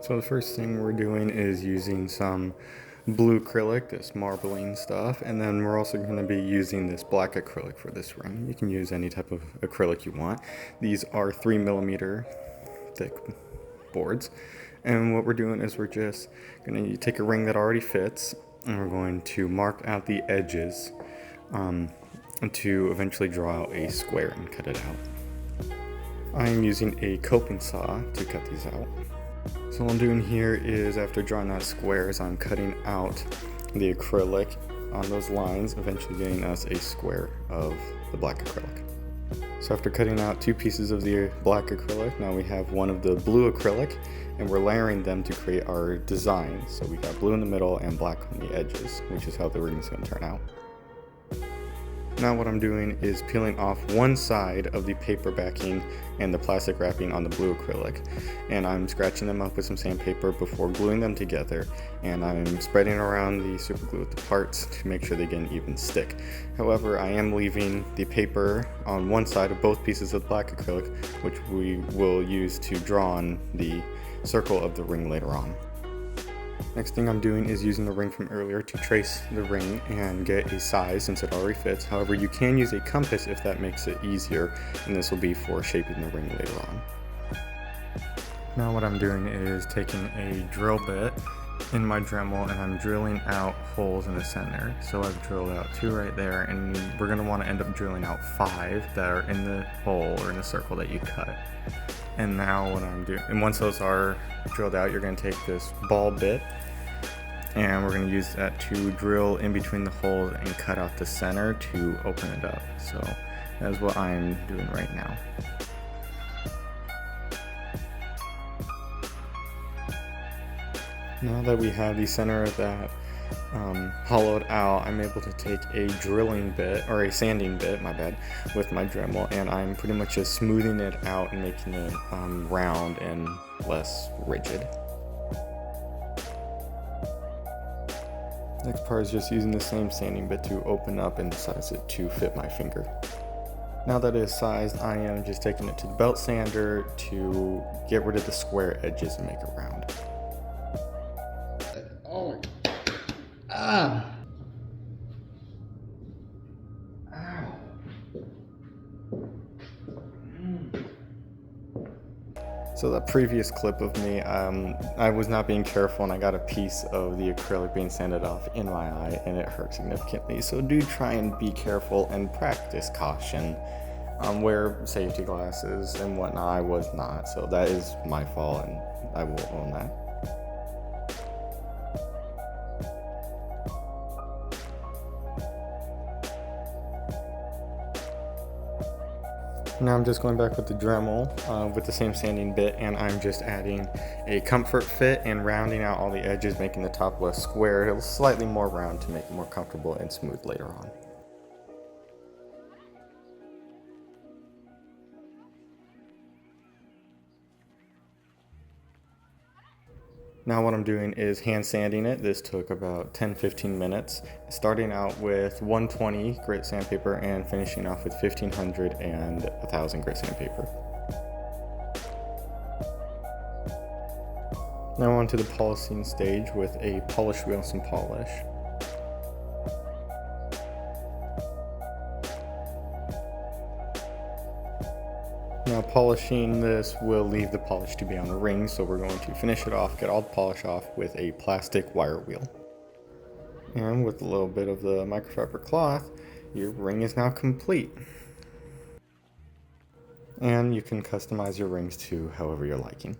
So the first thing we're doing is using some blue acrylic, this marbling stuff, and then we're also going to be using this black acrylic for this ring. You can use any type of acrylic you want. These are 3mm thick boards, and what we're doing is we're just going to take a ring that already fits, and we're going to mark out the edges to eventually draw out a square and cut it out. I'm using a coping saw to cut these out. So what I'm doing here is, after drawing out squares, I'm cutting out the acrylic on those lines, eventually getting us a square of the black acrylic. So after cutting out 2 pieces of the black acrylic, now we have one of the blue acrylic, and we're layering them to create our design. So we got blue in the middle and black on the edges, which is how the ring is going to turn out. Now what I'm doing is peeling off one side of the paper backing and the plastic wrapping on the blue acrylic, and I'm scratching them up with some sandpaper before gluing them together, and I'm spreading around the super glue with the parts to make sure they get an even stick. However, I am leaving the paper on one side of both pieces of black acrylic, which we will use to draw on the circle of the ring later on. Next thing I'm doing is using the ring from earlier to trace the ring and get a size, since it already fits. However, you can use a compass if that makes it easier, and this will be for shaping the ring later on. Now what I'm doing is taking a drill bit in my Dremel, and I'm drilling out holes in the center. So I've drilled out 2 right there, and we're going to want to end up drilling out 5 that are in the hole or in the circle that you cut. And now what I'm doing, and once those are drilled out, you're going to take this ball bit, and we're going to use that to drill in between the holes and cut out the center to open it up. So that is what I'm doing right now. Now that we have the center of that hollowed out, I'm able to take a drilling bit, or a sanding bit, my bad, with my Dremel, and I'm pretty much just smoothing it out and making it round and less rigid. Next part is just using the same sanding bit to open up and size it to fit my finger. Now that it is sized, I am just taking it to the belt sander to get rid of the square edges and make it round. Oh, ah. So the previous clip of me, I was not being careful, and I got a piece of the acrylic being sanded off in my eye, and it hurt significantly. So do try and be careful and practice caution. Wear safety glasses and whatnot. I was not, so that is my fault, and I will own that. Now I'm just going back with the Dremel with the same sanding bit, and I'm just adding a comfort fit and rounding out all the edges, making the top less square, slightly more round to make it more comfortable and smooth later on. Now what I'm doing is hand sanding it. This took about 10-15 minutes, starting out with 120 grit sandpaper and finishing off with 1500 and 1000 grit sandpaper. Now on to the polishing stage with a polish wheel and some polish. Now polishing this will leave the polish to be on the ring, so we're going to finish it off, get all the polish off with a plastic wire wheel. And with a little bit of the microfiber cloth, your ring is now complete. And you can customize your rings to however you're liking.